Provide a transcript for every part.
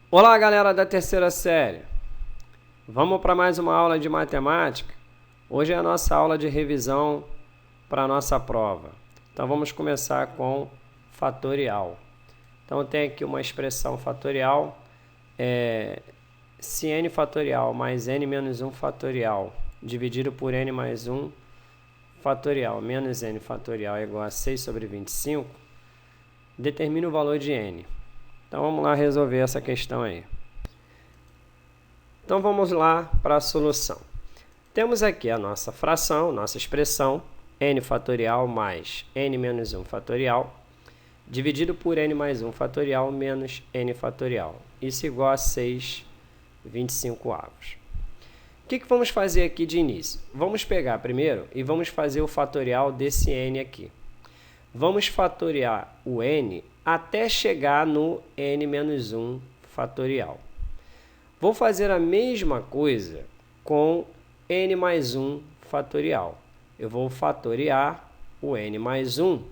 Olá, galera da terceira série. Vamos para mais uma aula de matemática. Hoje é a nossa aula de revisão para a nossa prova. Então vamos começar com fatorial. Então tem aqui uma expressão fatorial, se n fatorial mais n menos 1 fatorial dividido por n mais 1 fatorial menos n fatorial é igual a 6 sobre 25, determina o valor de n. Então vamos lá resolver essa questão aí. Então vamos lá para a solução. Temos aqui a nossa fração, nossa expressão, n fatorial mais n menos 1 fatorial, dividido por n mais 1 fatorial menos n fatorial. Isso é igual a 6/25. O que vamos fazer aqui de início? Vamos pegar primeiro e vamos fazer o fatorial desse n aqui. Vamos fatoriar o n até chegar no n menos 1 fatorial. Vou fazer a mesma coisa com n mais 1 fatorial. Eu vou fatoriar o n mais 1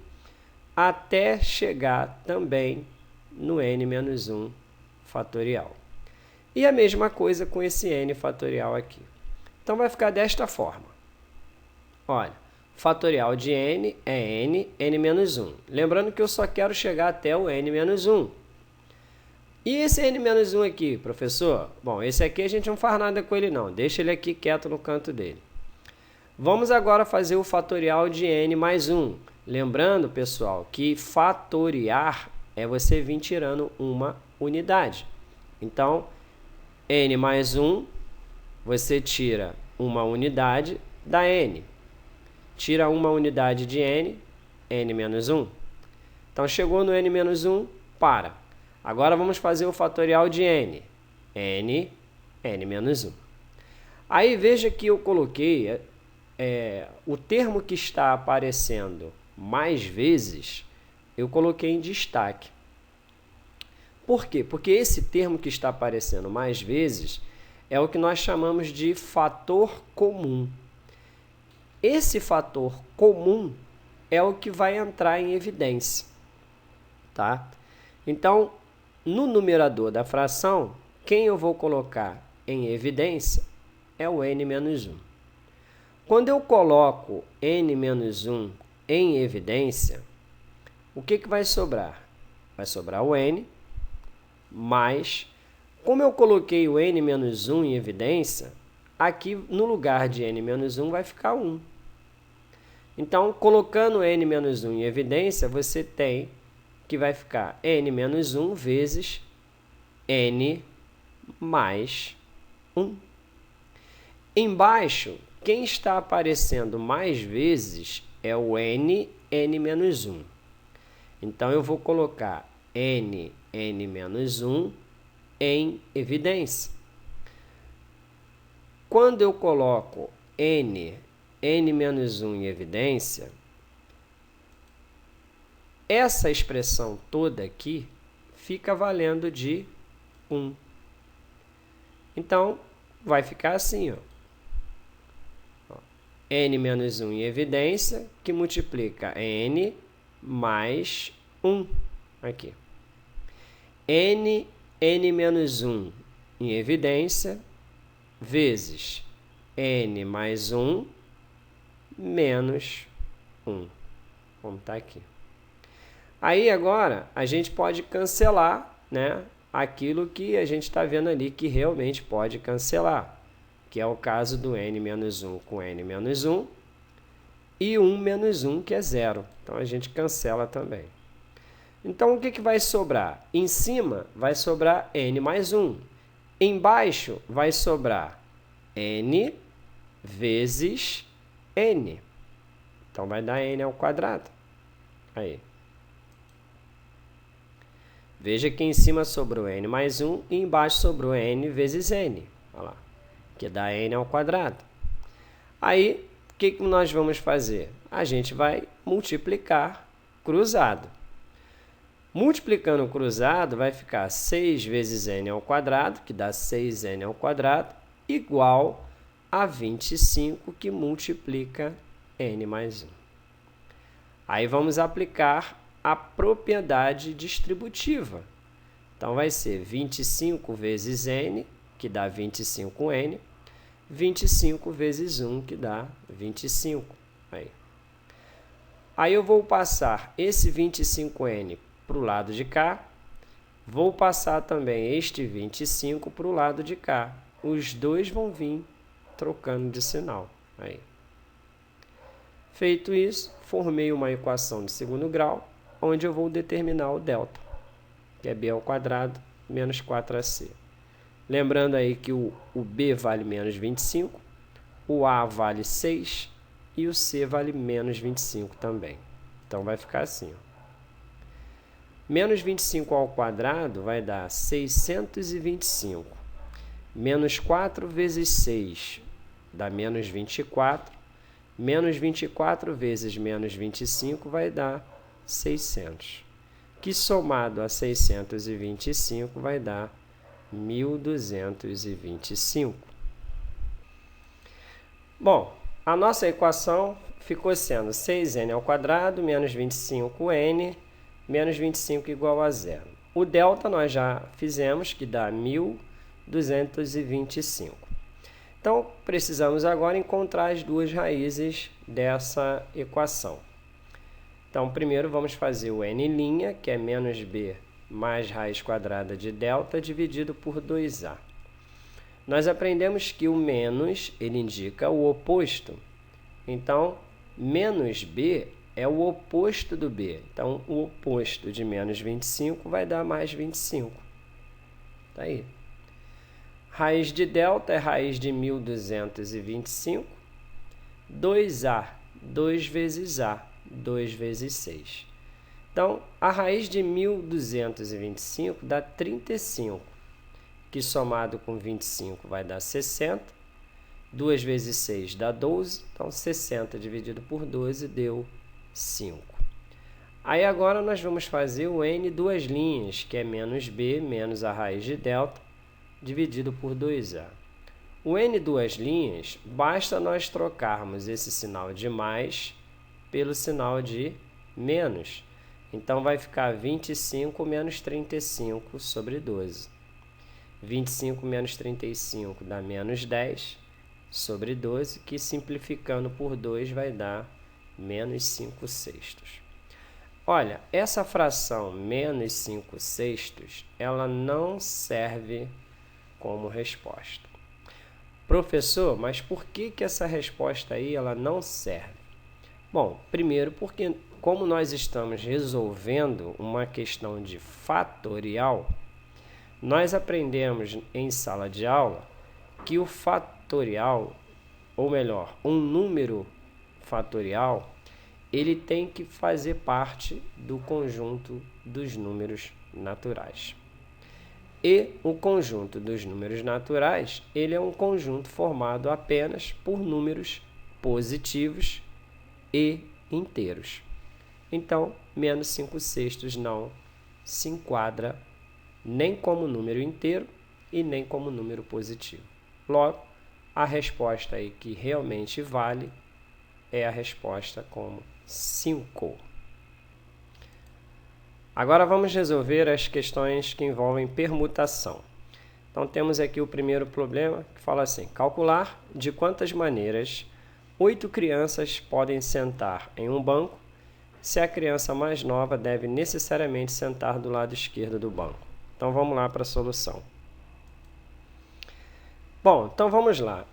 até chegar também no n menos 1 fatorial. E a mesma coisa com esse n fatorial aqui. Então, vai ficar desta forma. Olha, fatorial de n é n menos 1. Lembrando que eu só quero chegar até o n menos 1. E esse n menos 1 aqui, professor? Bom, esse aqui a gente não faz nada com ele não. Deixa ele aqui quieto no canto dele. Vamos agora fazer o fatorial de n mais 1. Lembrando, pessoal, que fatoriar é você vir tirando uma unidade. Então, n mais 1, você tira uma unidade da n. Tira uma unidade de n, n menos 1. Então, chegou no n menos 1, para. Agora, vamos fazer o fatorial de n. n menos 1. Aí, veja que eu coloquei o termo que está aparecendo mais vezes, eu coloquei em destaque. Por quê? Porque esse termo que está aparecendo mais vezes é o que nós chamamos de fator comum. Esse fator comum é o que vai entrar em evidência, tá? Então, no numerador da fração, quem eu vou colocar em evidência é o n menos 1. Quando eu coloco n menos 1 em evidência, o que vai sobrar? Vai sobrar o n, mas, como eu coloquei o n menos 1 em evidência, aqui no lugar de n menos 1 vai ficar 1. Então, colocando n menos 1 em evidência, você tem que vai ficar n menos 1 vezes n mais 1. Embaixo, quem está aparecendo mais vezes é o n menos 1. Então, eu vou colocar n menos 1 em evidência. Quando eu coloco n menos 1 em evidência, essa expressão toda aqui fica valendo de 1. Então, vai ficar assim, ó. N menos 1 em evidência, que multiplica n mais 1 aqui. N menos 1 em evidência, vezes n mais 1 menos 1. Vamos estar aqui. Aí, agora, a gente pode cancelar, né, aquilo que a gente está vendo ali que realmente pode cancelar, que é o caso do n menos 1 com n menos 1 e 1 menos 1, que é 0. Então, a gente cancela também. Então, o que vai sobrar? Em cima vai sobrar n mais 1. Embaixo vai sobrar n vezes n. Então, vai dar n ao quadrado. Aí. Veja que em cima sobrou n mais 1 e embaixo sobrou n vezes n. Olha lá, que dá n ao quadrado. Aí, o que nós vamos fazer? A gente vai multiplicar cruzado. Multiplicando cruzado, vai ficar 6 vezes n ao quadrado, que dá 6n ao quadrado, igual a 25, que multiplica n mais 1. Aí, vamos aplicar a propriedade distributiva. Então, vai ser 25 vezes n, que dá 25n, 25 vezes 1, que dá 25. Aí eu vou passar esse 25n para o lado de cá, vou passar também este 25 para o lado de cá. Os dois vão vir trocando de sinal. Aí. Feito isso, formei uma equação de segundo grau, onde eu vou determinar o delta, que é b ao quadrado menos 4ac. Lembrando aí que o b vale menos 25, o a vale 6 e o c vale menos 25 também. Então, vai ficar assim. Ó. Menos 25 ao quadrado vai dar 625. Menos 4 vezes 6 dá menos 24. Menos 24 vezes menos 25 vai dar 600. Que somado a 625 vai dar 1.225. Bom, a nossa equação ficou sendo 6n ao quadrado menos 25n menos 25 igual a zero. O delta nós já fizemos, que dá 1.225. Então, precisamos agora encontrar as duas raízes dessa equação. Então, primeiro vamos fazer o n', que é menos b mais raiz quadrada de delta dividido por 2a. Nós aprendemos que o menos, ele indica o oposto. Então, menos b é o oposto do b. Então, o oposto de menos 25 vai dar mais 25. Tá aí. Raiz de delta é raiz de 1.225. 2a, 2 vezes a, 2 vezes 6. Então, a raiz de 1.225 dá 35, que somado com 25 vai dar 60. 2 vezes 6 dá 12, então 60 dividido por 12 deu 5. Aí agora nós vamos fazer o n duas linhas, que é menos b menos a raiz de delta, dividido por 2a. O n duas linhas, basta nós trocarmos esse sinal de mais pelo sinal de menos. Então, vai ficar 25 menos 35 sobre 12. 25 menos 35 dá menos 10 sobre 12, que simplificando por 2 vai dar menos 5 sextos. Olha, essa fração menos 5 sextos, ela não serve como resposta. Professor, mas por que essa resposta aí ela não serve? Bom, primeiro porque como nós estamos resolvendo uma questão de fatorial, nós aprendemos em sala de aula que o fatorial, ou melhor, um número fatorial, ele tem que fazer parte do conjunto dos números naturais. E o conjunto dos números naturais, ele é um conjunto formado apenas por números positivos e inteiros. Então, menos 5 sextos não se enquadra nem como número inteiro e nem como número positivo. Logo, a resposta aí que realmente vale é a resposta como 5. Agora vamos resolver as questões que envolvem permutação. Então, temos aqui o primeiro problema, que fala assim: calcular de quantas maneiras 8 crianças podem sentar em um banco se a criança mais nova deve necessariamente sentar do lado esquerdo do banco. Então, vamos lá para a solução. Bom, então vamos lá.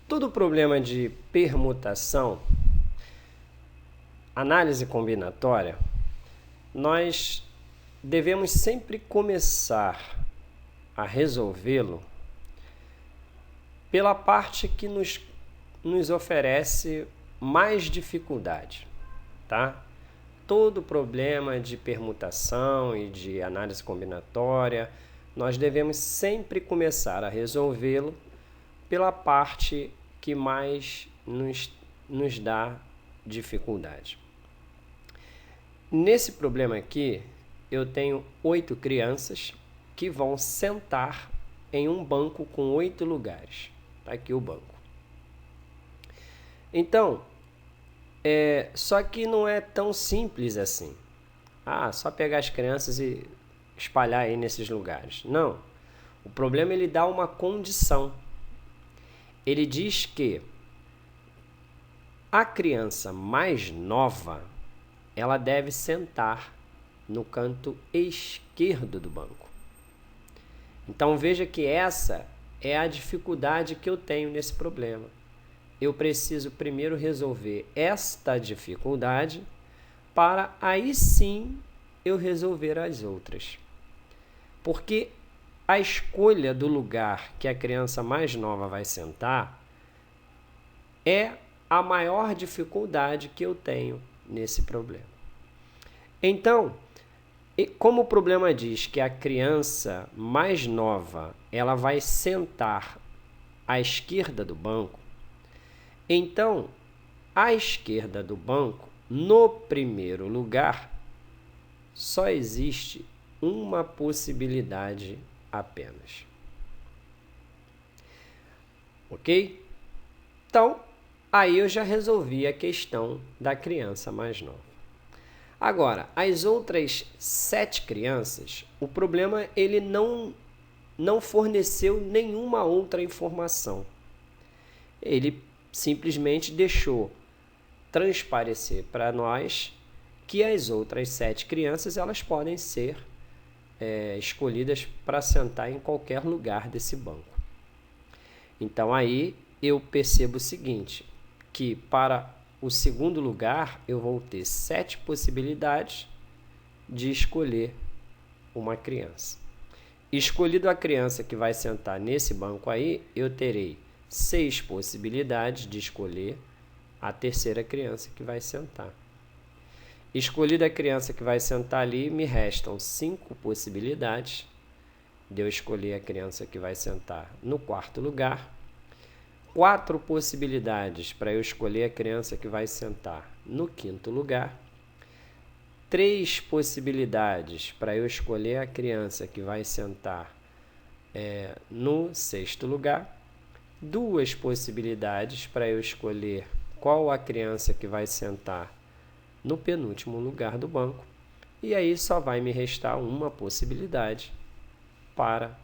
Todo problema de permutação, análise combinatória, nós devemos sempre começar a resolvê-lo pela parte que nos oferece mais dificuldade, tá? Todo problema de permutação e de análise combinatória, nós devemos sempre começar a resolvê-lo pela parte que mais nos dá dificuldade. Nesse problema aqui, eu tenho 8 crianças que vão sentar em um banco com 8 lugares. Está aqui o banco. Então, só que não é tão simples assim. Só pegar as crianças e espalhar aí nesses lugares. Não. O problema ele dá uma condição. Ele diz que a criança mais nova, ela deve sentar no canto esquerdo do banco. Então veja que essa é a dificuldade que eu tenho nesse problema. Eu preciso primeiro resolver esta dificuldade para aí sim eu resolver as outras. Porque a escolha do lugar que a criança mais nova vai sentar é a maior dificuldade que eu tenho nesse problema. Então, como o problema diz que a criança mais nova ela vai sentar à esquerda do banco, então, à esquerda do banco, no primeiro lugar, só existe uma possibilidade apenas. Ok? Então, aí eu já resolvi a questão da criança mais nova. Agora, as outras 7 crianças, o problema ele não forneceu nenhuma outra informação. Ele simplesmente deixou transparecer para nós que as outras 7 crianças elas podem ser escolhidas para sentar em qualquer lugar desse banco. Então aí eu percebo o seguinte, que para o segundo lugar eu vou ter 7 possibilidades de escolher uma criança. Escolhido a criança que vai sentar nesse banco aí, eu terei 6 possibilidades de escolher a terceira criança que vai sentar. Escolhida a criança que vai sentar ali, me restam 5 possibilidades de eu escolher a criança que vai sentar no quarto lugar, 4 possibilidades para eu escolher a criança que vai sentar no quinto lugar, 3 possibilidades para eu escolher a criança que vai sentar no sexto lugar, 2 possibilidades para eu escolher qual a criança que vai sentar no penúltimo lugar do banco, e aí só vai me restar uma possibilidade para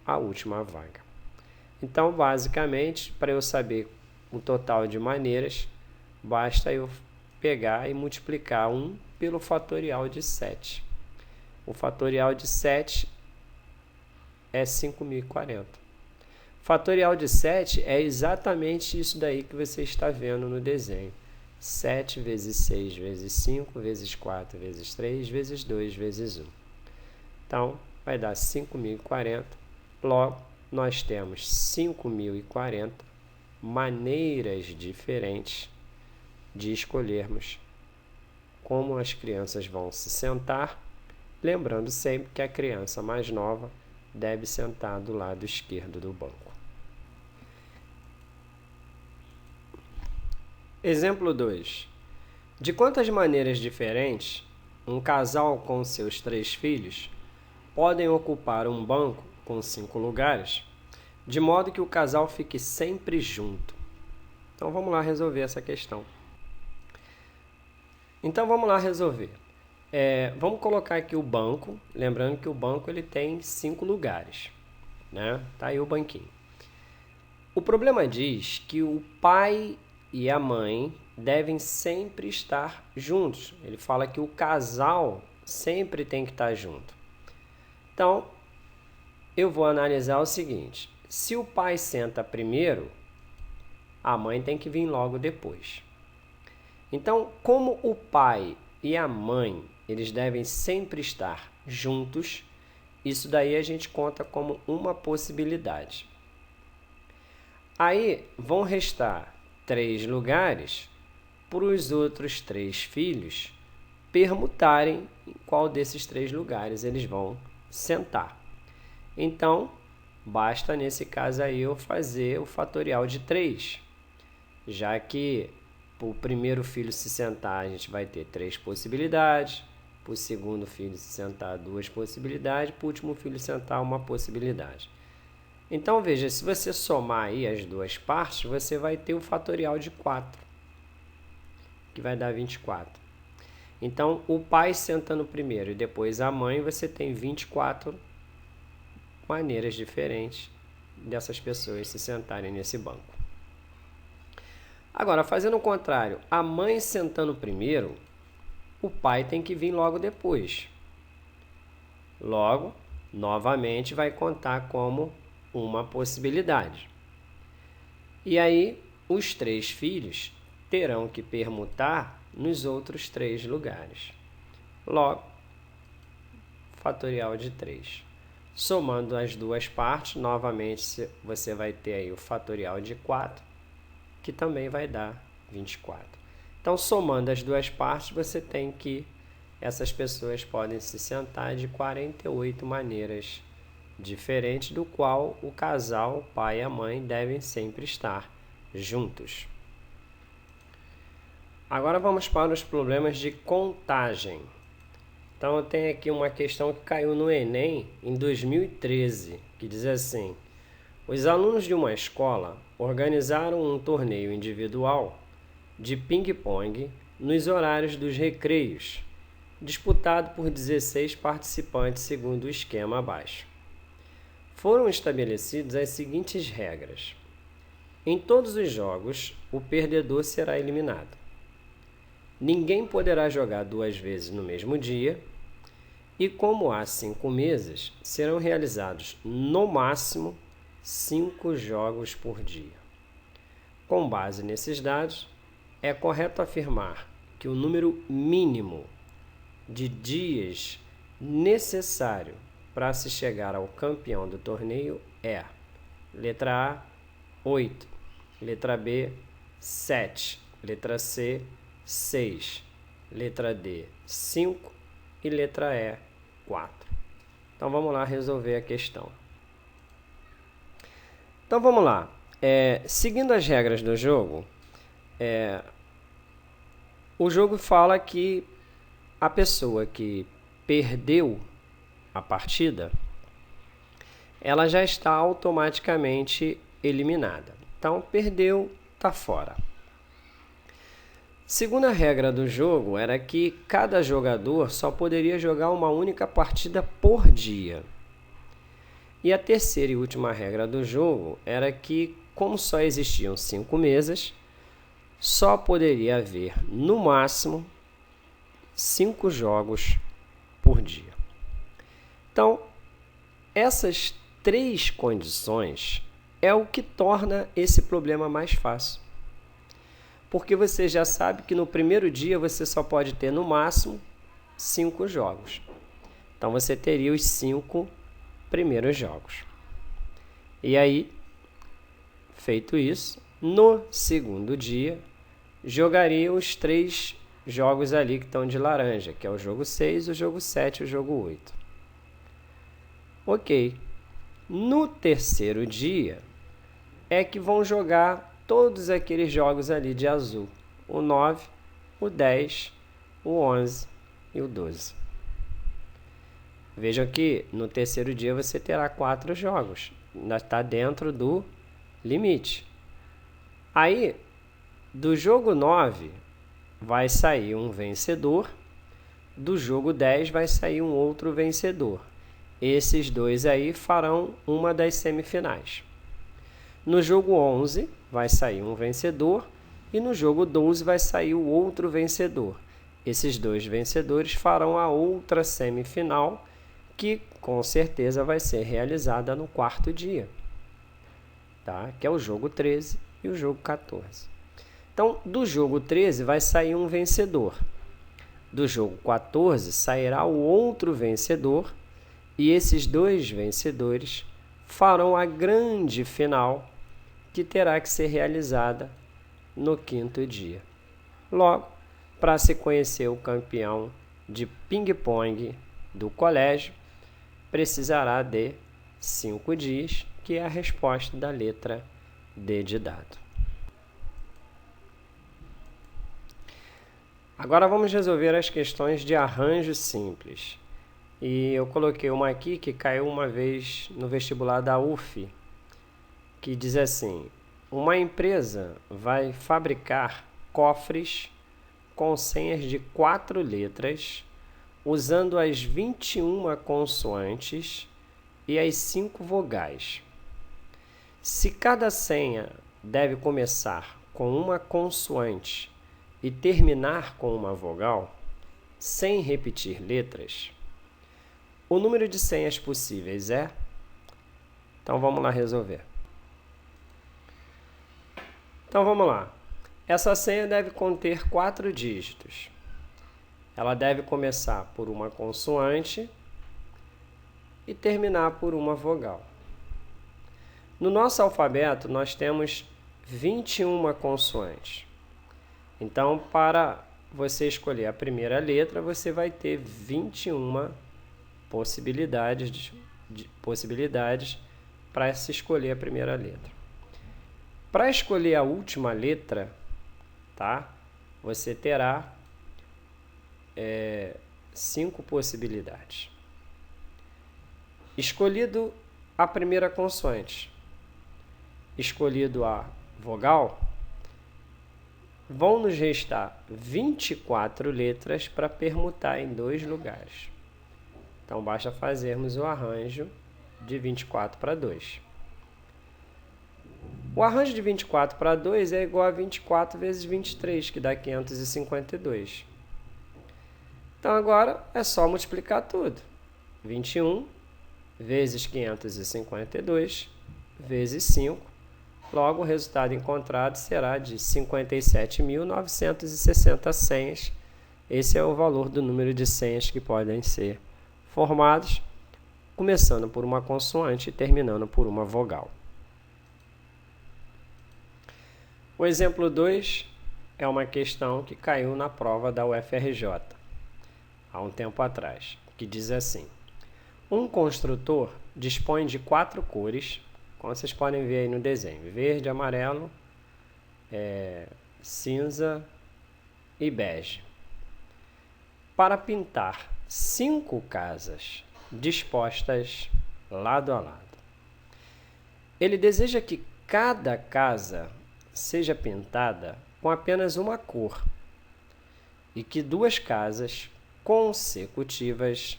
a última vaga. Então, basicamente, para eu saber o total de maneiras, basta eu pegar e multiplicar 1 pelo fatorial de 7. O fatorial de 7 é 5.040. Fatorial de 7 é exatamente isso daí que você está vendo no desenho. 7 vezes 6 vezes 5 vezes 4 vezes 3 vezes 2 vezes 1. Então, vai dar 5.040. Logo, nós temos 5.040 maneiras diferentes de escolhermos como as crianças vão se sentar, lembrando sempre que a criança mais nova deve sentar do lado esquerdo do banco. Exemplo 2. De quantas maneiras diferentes um casal com seus 3 filhos podem ocupar um banco com 5 lugares, de modo que o casal fique sempre junto? Então vamos lá resolver essa questão. Então vamos lá resolver. Vamos colocar aqui o banco, lembrando que o banco ele tem 5 lugares, né? Tá aí o banquinho. O problema diz que o pai e a mãe devem sempre estar juntos. Ele fala que o casal sempre tem que estar junto. Então, eu vou analisar o seguinte. Se o pai senta primeiro, a mãe tem que vir logo depois. Então, como o pai e a mãe, eles devem sempre estar juntos, isso daí a gente conta como uma possibilidade. Aí, vão restar 3 lugares para os outros 3 filhos permutarem em qual desses 3 lugares eles vão sentar. Então, basta nesse caso aí eu fazer o fatorial de 3, já que para o primeiro filho se sentar a gente vai ter 3 possibilidades, para o segundo filho se sentar 2 possibilidades, para o último filho sentar 1 possibilidade. Então, veja, se você somar aí as 2 partes, você vai ter o fatorial de 4, que vai dar 24. Então, o pai sentando primeiro e depois a mãe, você tem 24 maneiras diferentes dessas pessoas se sentarem nesse banco. Agora, fazendo o contrário, a mãe sentando primeiro, o pai tem que vir logo depois. Logo, novamente, vai contar como uma possibilidade. E aí, os 3 filhos terão que permutar nos outros 3 lugares. Logo, fatorial de 3. Somando as duas partes, novamente você vai ter aí o fatorial de 4, que também vai dar 24. Então, somando as duas partes, você tem que essas pessoas podem se sentar de 48 maneiras diferentes, do qual o casal, o pai e a mãe, devem sempre estar juntos. Agora vamos para os problemas de contagem. Então eu tenho aqui uma questão que caiu no Enem em 2013, que diz assim: os alunos de uma escola organizaram um torneio individual de ping-pong nos horários dos recreios, disputado por 16 participantes segundo o esquema abaixo. Foram estabelecidas as seguintes regras. Em todos os jogos, o perdedor será eliminado. Ninguém poderá jogar 2 vezes no mesmo dia. E como há 5 mesas, serão realizados no máximo 5 jogos por dia. Com base nesses dados, é correto afirmar que o número mínimo de dias necessário para se chegar ao campeão do torneio é: letra A, 8, letra B, 7, letra C, 6, letra D, 5 e letra E, 4. Então vamos lá resolver a questão. Então vamos lá. Seguindo as regras do jogo, o jogo fala que a pessoa que perdeu a partida, ela já está automaticamente eliminada. Então, perdeu, está fora. Segunda regra do jogo era que cada jogador só poderia jogar uma única partida por dia. E a terceira e última regra do jogo era que, como só existiam 5 mesas, só poderia haver, no máximo, 5 jogos por dia. Então, essas 3 condições é o que torna esse problema mais fácil. Porque você já sabe que no primeiro dia você só pode ter, no máximo, 5 jogos. Então, você teria os 5 primeiros jogos. E aí, feito isso, no segundo dia, jogaria os 3 jogos ali que estão de laranja, que é o jogo 6, o jogo 7 e o jogo 8. Ok. No terceiro dia, é que vão jogar todos aqueles jogos ali de azul. O 9, o 10, o 11 e o 12. Vejam que no terceiro dia você terá 4 jogos. Ainda está dentro do limite. Aí, do jogo 9, vai sair um vencedor. Do jogo 10 vai sair um outro vencedor. Esses 2 aí farão uma das semifinais. No jogo 11 vai sair um vencedor e no jogo 12 vai sair o outro vencedor. Esses 2 vencedores farão a outra semifinal, que com certeza vai ser realizada no 4º dia, tá? Que é o jogo 13 e o jogo 14. Então, do jogo 13 vai sair um vencedor. Do jogo 14 sairá o outro vencedor e esses 2 vencedores farão a grande final, que terá que ser realizada no 5º dia. Logo, para se conhecer o campeão de ping-pong do colégio, precisará de 5 dias, que é a resposta da letra D de dado. Agora vamos resolver as questões de arranjo simples. E eu coloquei uma aqui que caiu uma vez no vestibular da UF, que diz assim: uma empresa vai fabricar cofres com senhas de 4 letras, usando as 21 consoantes e as 5 vogais. Se cada senha deve começar com uma consoante e terminar com uma vogal, sem repetir letras, o número de senhas possíveis é... Então, vamos lá resolver. Então, vamos lá. Essa senha deve conter 4 dígitos. Ela deve começar por uma consoante e terminar por uma vogal. No nosso alfabeto, nós temos 21 consoantes. Então, para você escolher a primeira letra, você vai ter 21 possibilidades para se escolher a primeira letra. Para escolher a última letra, tá? Você terá 5 possibilidades. Escolhido a primeira consoante, escolhido a vogal, vão nos restar 24 letras para permutar em 2 lugares. Então, basta fazermos o arranjo de 24 para 2. O arranjo de 24 para 2 é igual a 24 vezes 23, que dá 552. Então, agora é só multiplicar tudo. 21 vezes 552 vezes 5. Logo, o resultado encontrado será de 57.960 senhas. Esse é o valor do número de senhas que podem ser formados, começando por uma consoante e terminando por uma vogal. O exemplo 2 é uma questão que caiu na prova da UFRJ há um tempo atrás, que diz assim: um construtor dispõe de 4 cores, como vocês podem ver aí no desenho: verde, amarelo, cinza e bege, para pintar 5 casas dispostas lado a lado. Ele deseja que cada casa seja pintada com apenas uma cor e que 2 casas consecutivas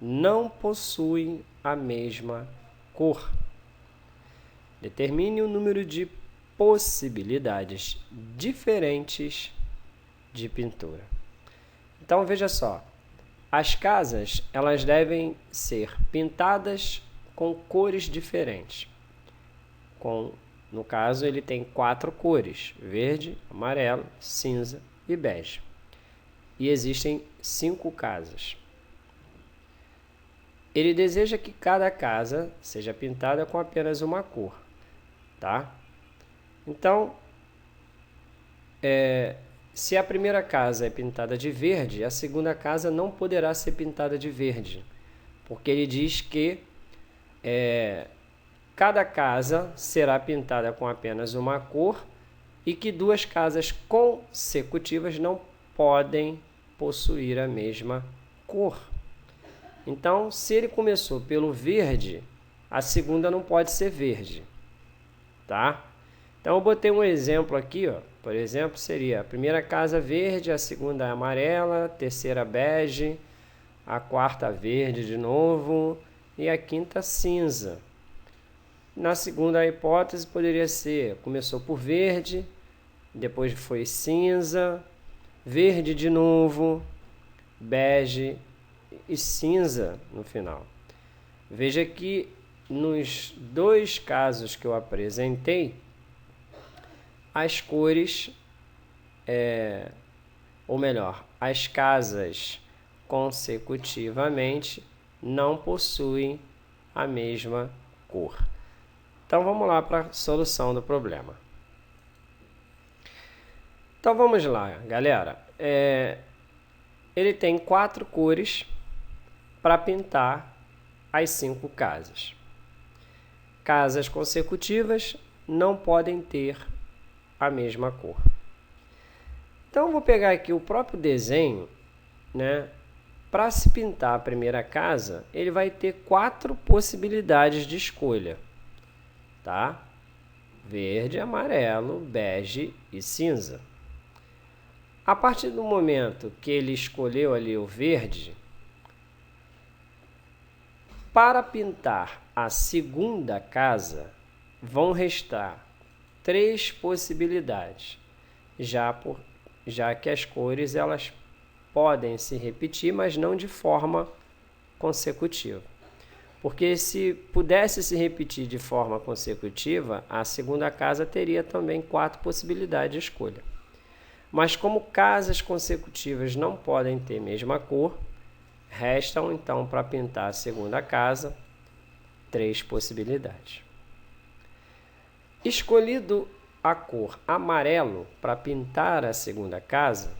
não possuem a mesma cor. Determine o número de possibilidades diferentes de pintura. Então, veja só, as casas elas devem ser pintadas com cores diferentes. No caso, ele tem 4 cores: verde, amarelo, cinza e bege. E existem 5 casas. Ele deseja que cada casa seja pintada com apenas uma cor, tá? Então, se a primeira casa é pintada de verde, a segunda casa não poderá ser pintada de verde, porque ele diz que cada casa será pintada com apenas uma cor e que 2 casas consecutivas não podem possuir a mesma cor. Então, se ele começou pelo verde, a segunda não pode ser verde, tá? Então, eu botei um exemplo aqui, ó. Por exemplo, seria a primeira casa verde, a segunda amarela, a terceira bege, a quarta verde de novo e a quinta cinza. Na segunda hipótese, poderia ser, começou por verde, depois foi cinza, verde de novo, bege e cinza no final. Veja que nos 2 casos que eu apresentei, as cores, ou melhor, as casas consecutivamente não possuem a mesma cor. Então, vamos lá para a solução do problema. Então, vamos lá, galera. Ele tem 4 cores para pintar as 5 casas. Casas consecutivas não podem ter a mesma cor. Então, eu vou pegar aqui o próprio desenho, né? Para se pintar a primeira casa, ele vai ter 4 possibilidades de escolha, tá? Verde, amarelo, bege e cinza. A partir do momento que ele escolheu ali o verde, para pintar a segunda casa, vão restar 3 possibilidades, já que as cores elas podem se repetir, mas não de forma consecutiva. Porque se pudesse se repetir de forma consecutiva, a segunda casa teria também 4 possibilidades de escolha. Mas como casas consecutivas não podem ter mesma cor, restam então para pintar a segunda casa 3 possibilidades. Escolhido a cor amarelo para pintar a segunda casa,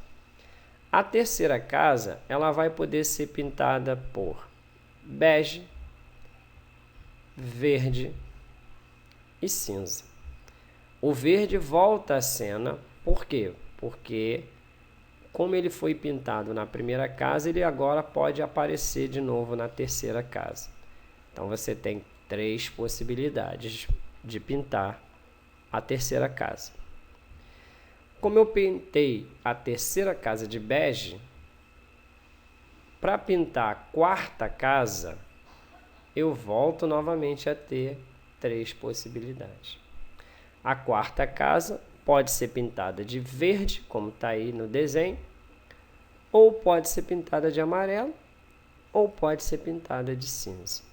a terceira casa ela vai poder ser pintada por bege, verde e cinza. O verde volta à cena, por quê? Porque como ele foi pintado na primeira casa, ele agora pode aparecer de novo na terceira casa. Então você tem 3 possibilidades de pintar a terceira casa. Como eu pintei a terceira casa de bege, para pintar a quarta casa, eu volto novamente a ter 3 possibilidades. A quarta casa pode ser pintada de verde, como está aí no desenho, ou pode ser pintada de amarelo, ou pode ser pintada de cinza.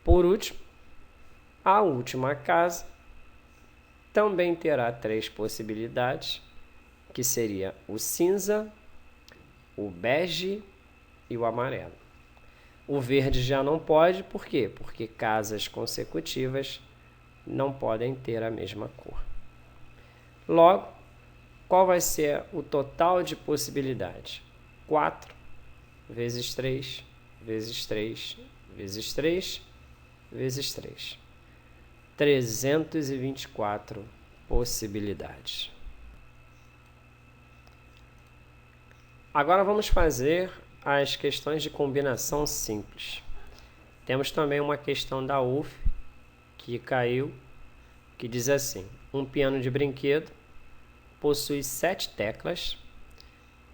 Por último, a última casa também terá 3 possibilidades, que seria o cinza, o bege e o amarelo. O verde já não pode, por quê? Porque casas consecutivas não podem ter a mesma cor. Logo, qual vai ser o total de possibilidades? 4 vezes 3, vezes 3, vezes 3, vezes 3. 324 possibilidades. Agora vamos fazer as questões de combinação simples. Temos também uma questão da UF que caiu, que diz assim: um piano de brinquedo possui 7 teclas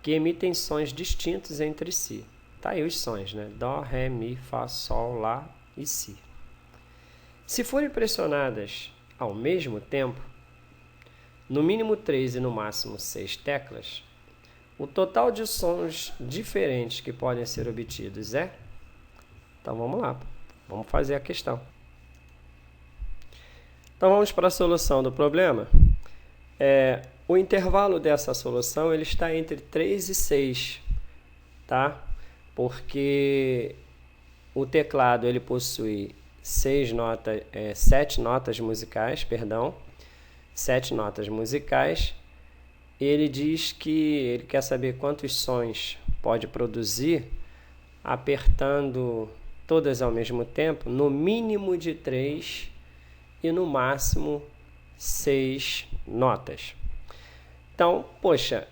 que emitem sons distintos entre si. Tá aí os sons, né? Dó, ré, mi, fá, sol, lá e si. Se forem pressionadas ao mesmo tempo, no mínimo 3 e no máximo 6 teclas, o total de sons diferentes que podem ser obtidos é? Então vamos lá, vamos fazer a questão. Então vamos para a solução do problema. O intervalo dessa solução ele está entre 3 e 6, tá? Porque o teclado ele possui 7 notas musicais, 7 notas musicais. Ele diz que ele quer saber quantos sons pode produzir apertando todas ao mesmo tempo, no mínimo de 3 e no máximo 6 notas. Então, poxa,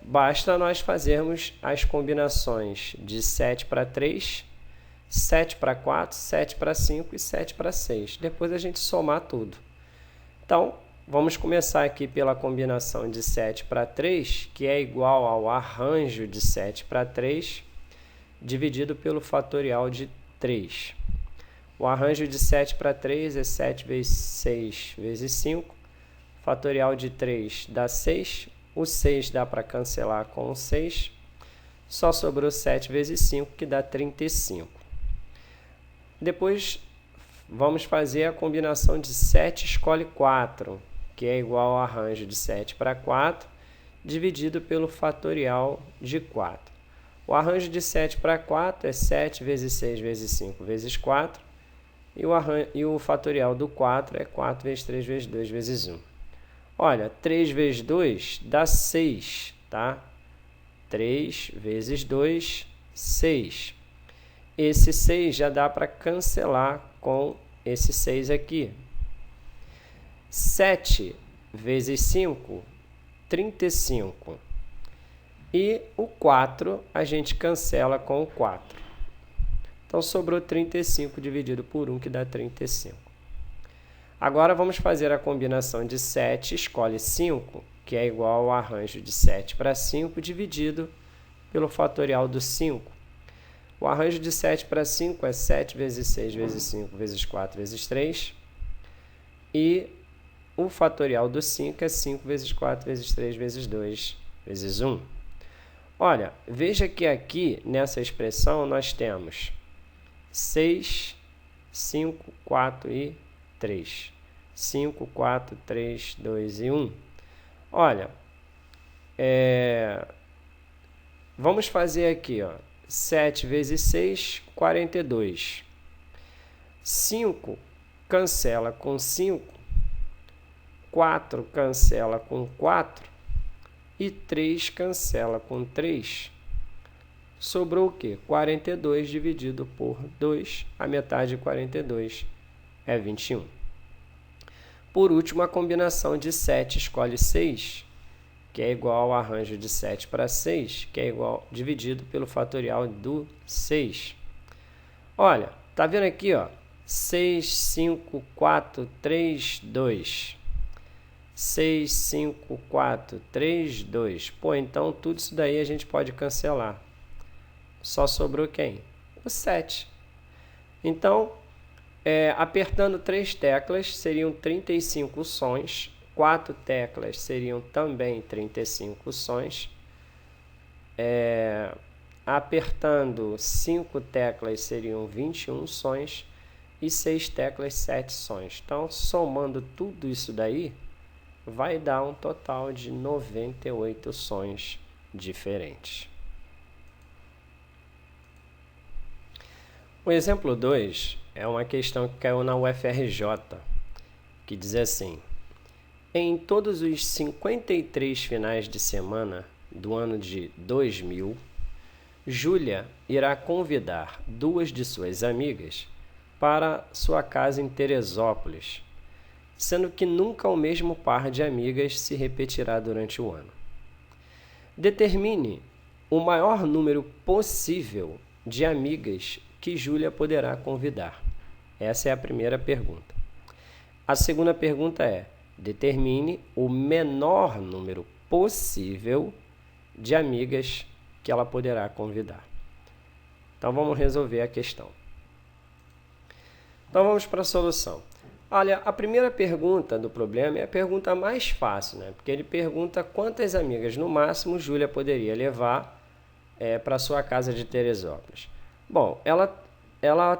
basta nós fazermos as combinações de 7 para 3, 7 para 4, 7 para 5 e 7 para 6. Depois a gente somar tudo. Então, vamos começar aqui pela combinação de 7 para 3, que é igual ao arranjo de 7 para 3, dividido pelo fatorial de 3. O arranjo de 7 para 3 é 7 vezes 6 vezes 5. Fatorial de 3 dá 6. O 6 dá para cancelar com o 6. Só sobrou 7 vezes 5, que dá 35. Depois, vamos fazer a combinação de 7 escolhe 4, que é igual ao arranjo de 7 para 4, dividido pelo fatorial de 4. O arranjo de 7 para 4 é 7 vezes 6 vezes 5 vezes 4. E o fatorial do 4 é 4 vezes 3 vezes 2 vezes 1. Olha, 3 vezes 2 dá 6, tá? 3 vezes 2, 6. Esse 6 já dá para cancelar com esse 6 aqui. 7 vezes 5, 35. E o 4 a gente cancela com o 4. Então, sobrou 35 dividido por 1, que dá 35. Agora, vamos fazer a combinação de 7, escolhe 5, que é igual ao arranjo de 7 para 5 dividido pelo fatorial do 5. O arranjo de 7 para 5 é 7 vezes 6 vezes 5 vezes 4 vezes 3. E o fatorial do 5 é 5 vezes 4 vezes 3 vezes 2 vezes 1. Olha, veja que aqui nessa expressão nós temos 6, 5, 4 e 3. 5, 4, 3, 2 e 1. Olha, vamos fazer aqui, ó, 7 vezes 6, 42. 5 cancela com 5, 4 cancela com 4 e 3 cancela com 3. Sobrou o quê? 42 dividido por 2, a metade de 42 é 21. Por último, a combinação de 7 escolhe 6, que é igual ao arranjo de 7 para 6, que é igual dividido pelo fatorial do 6. Olha, tá vendo aqui, ó? 6, 5, 4, 3, 2. 6, 5, 4, 3, 2. Pô, então tudo isso daí a gente pode cancelar. Só sobrou quem? O 7. Então, apertando 3 teclas seriam 35 sons. 4 teclas seriam também 35 sons. Apertando 5 teclas seriam 21 sons. E 6 teclas, 7 sons. Então, somando tudo isso daí, vai dar um total de 98 sons diferentes. O exemplo 2 é uma questão que caiu na UFRJ, que diz assim: em todos os 53 finais de semana do ano de 2000, Júlia irá convidar 2 de suas amigas para sua casa em Teresópolis, sendo que nunca o mesmo par de amigas se repetirá durante o ano. Determine o maior número possível de amigas que Júlia poderá convidar. Essa é a primeira pergunta. A segunda pergunta é: determine o menor número possível de amigas que ela poderá convidar. Então, vamos resolver a questão. Então, vamos para a solução. Olha, a primeira pergunta do problema é a pergunta mais fácil, né? Porque ele pergunta quantas amigas, no máximo, Júlia poderia levar para sua casa de Teresópolis. Bom, ela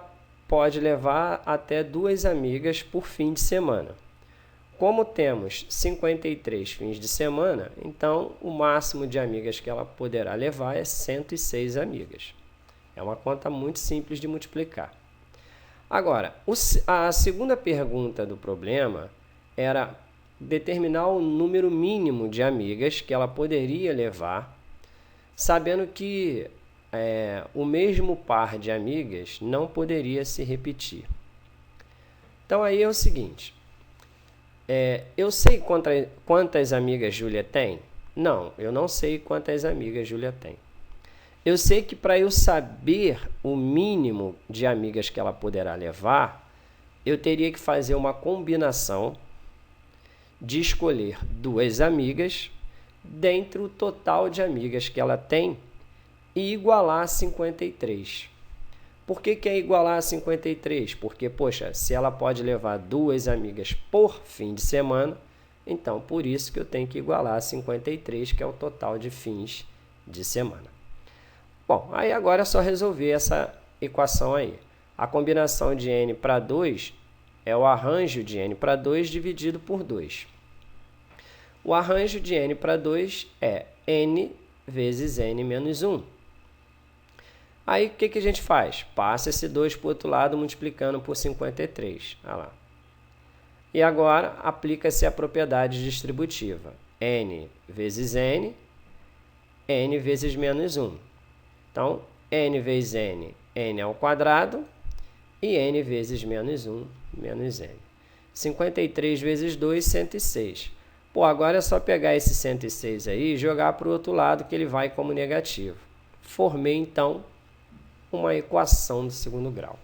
pode levar até 2 amigas por fim de semana. Como temos 53 fins de semana, então o máximo de amigas que ela poderá levar é 106 amigas. É uma conta muito simples de multiplicar. Agora, a segunda pergunta do problema era determinar o número mínimo de amigas que ela poderia levar, sabendo que o mesmo par de amigas não poderia se repetir. Então, aí é o seguinte: eu sei quantas amigas Júlia tem? Não, eu não sei quantas amigas Júlia tem. Eu sei que para eu saber o mínimo de amigas que ela poderá levar, eu teria que fazer uma combinação de escolher 2 amigas dentre o total de amigas que ela tem e igualar a 53. Por que é igualar a 53? Porque, poxa, se ela pode levar 2 amigas por fim de semana, então por isso que eu tenho que igualar a 53, que é o total de fins de semana. Bom, aí agora é só resolver essa equação aí. A combinação de n para 2 é o arranjo de n para 2 dividido por 2. O arranjo de n para 2 é n vezes n menos 1. Aí, o que a gente faz? Passa esse 2 para o outro lado, multiplicando por 53. Olha lá. E agora, aplica-se a propriedade distributiva. N vezes n, n vezes menos 1. Então, n vezes n, n ao quadrado, e n vezes menos 1, menos n. 53 vezes 2, 106. Pô, agora é só pegar esse 106 aí e jogar para o outro lado, que ele vai como negativo. Formei, então, uma equação do segundo grau.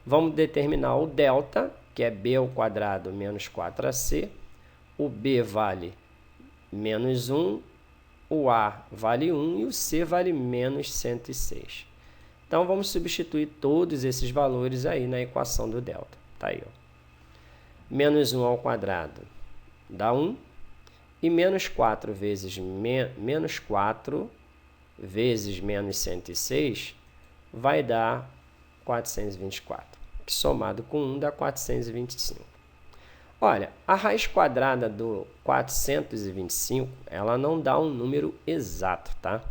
Vamos determinar o delta, que é b ao quadrado menos 4ac. O b vale menos 1, o A vale 1 e o C vale menos 106. Então, vamos substituir todos esses valores aí na equação do delta. Tá aí, ó. Menos 1 ao quadrado dá 1. E menos 4 vezes menos 4 vezes menos 106 vai dar 424. Que somado com 1 dá 425. Olha, a raiz quadrada do 425, ela não dá um número exato, tá?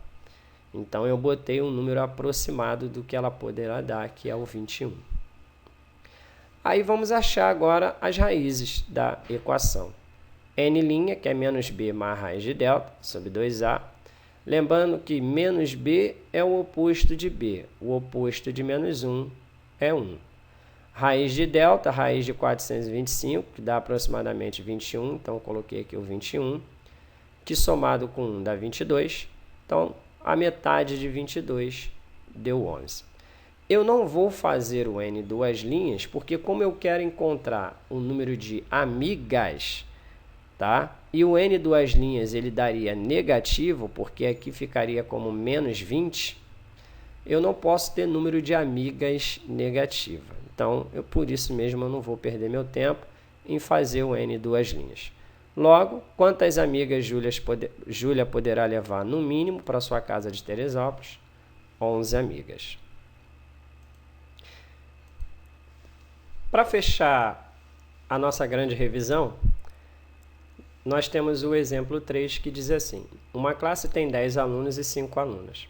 Então, eu botei um número aproximado do que ela poderá dar, que é o 21. Aí, vamos achar agora as raízes da equação. N', que é menos b mais a raiz de delta, sobre 2a. Lembrando que menos b é o oposto de b. O oposto de menos 1 é 1. Raiz de delta, raiz de 425, que dá aproximadamente 21. Então, eu coloquei aqui o 21, que somado com 1 dá 22. Então, a metade de 22 deu 11. Eu não vou fazer o n duas linhas, porque como eu quero encontrar o número de amigas, tá? E o n duas linhas ele daria negativo, porque aqui ficaria como menos 20, eu não posso ter número de amigas negativa. Então, por isso mesmo, eu não vou perder meu tempo em fazer o n duas linhas. Logo, quantas amigas Júlia poderá levar no mínimo para sua casa de Teresópolis? 11 amigas. Para fechar a nossa grande revisão, nós temos o exemplo 3 que diz assim: uma classe tem 10 alunos e 5 alunas.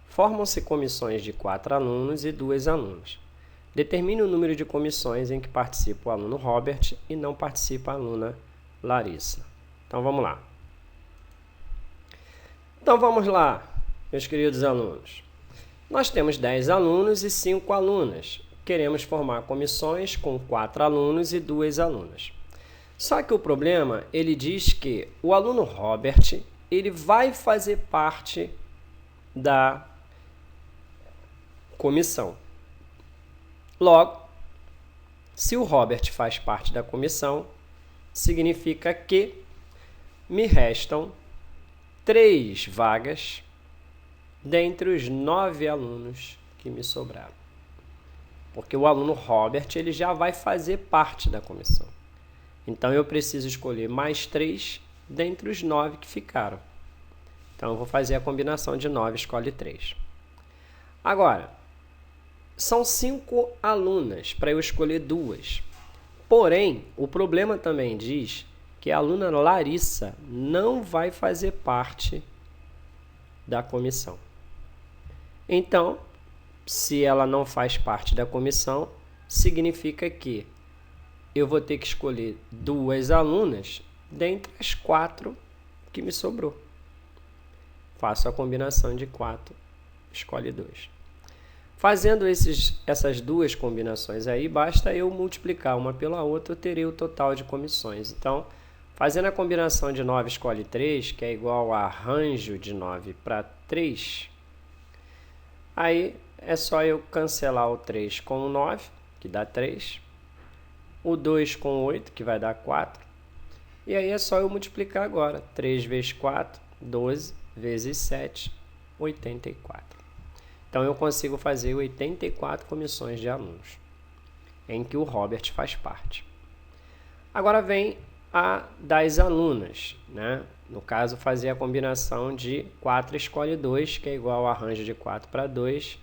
Formam-se comissões de 4 alunos e 2 alunas. Determine o número de comissões em que participa o aluno Robert e não participa a aluna Larissa. Então, vamos lá. Então, vamos lá, meus queridos alunos. Nós temos 10 alunos e 5 alunas. Queremos formar comissões com 4 alunos e 2 alunas. Só que o problema, ele diz que o aluno Robert, ele vai fazer parte da comissão. Logo, se o Robert faz parte da comissão, significa que me restam 3 vagas dentre os 9 alunos que me sobraram. Porque o aluno Robert ele já vai fazer parte da comissão. Então, eu preciso escolher mais 3 dentre os 9 que ficaram. Então, eu vou fazer a combinação de 9, escolhe 3. Agora, são 5 alunas para eu escolher 2. Porém, o problema também diz que a aluna Larissa não vai fazer parte da comissão. Então, se ela não faz parte da comissão, significa que eu vou ter que escolher 2 alunas dentre as 4 que me sobrou. Faço a combinação de 4, escolhe 2. Fazendo essas 2 combinações aí, basta eu multiplicar uma pela outra, eu terei o total de comissões. Então, fazendo a combinação de 9, escolhe 3, que é igual a arranjo de 9 para 3, aí é só eu cancelar o 3 com o 9, que dá 3, o 2 com o 8, que vai dar 4, e aí é só eu multiplicar agora. 3 vezes 4, 12, vezes 7, 84. Então, eu consigo fazer 84 comissões de alunos, em que o Robert faz parte. Agora vem a das alunas, né? No caso, fazer a combinação de 4 escolhe 2, que é igual ao arranjo de 4 para 2,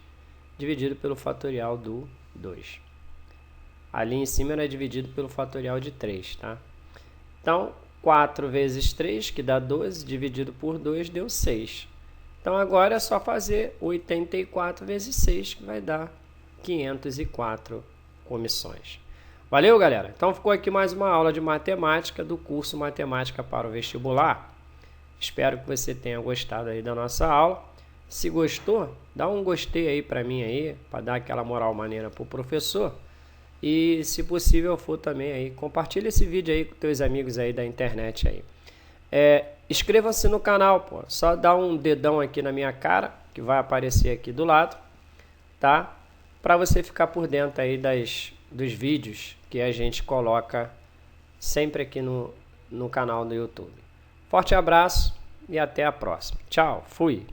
dividido pelo fatorial do 2. Ali em cima era dividido pelo fatorial de 3, tá? Então, 4 vezes 3, que dá 12, dividido por 2, deu 6. Então, agora é só fazer 84 vezes 6, que vai dar 504 comissões. Valeu, galera? Então, ficou aqui mais uma aula de matemática do curso Matemática para o Vestibular. Espero que você tenha gostado aí da nossa aula. Se gostou, dá um gostei aí para mim aí, para dar aquela moral maneira para o professor. E, se possível for também aí, compartilha esse vídeo aí com teus amigos aí da internet aí. Inscreva-se no canal, pô. Só dá um dedão aqui na minha cara, que vai aparecer aqui do lado, tá? Para você ficar por dentro aí dos vídeos que a gente coloca sempre aqui no canal do YouTube. Forte abraço e até a próxima. Tchau, fui!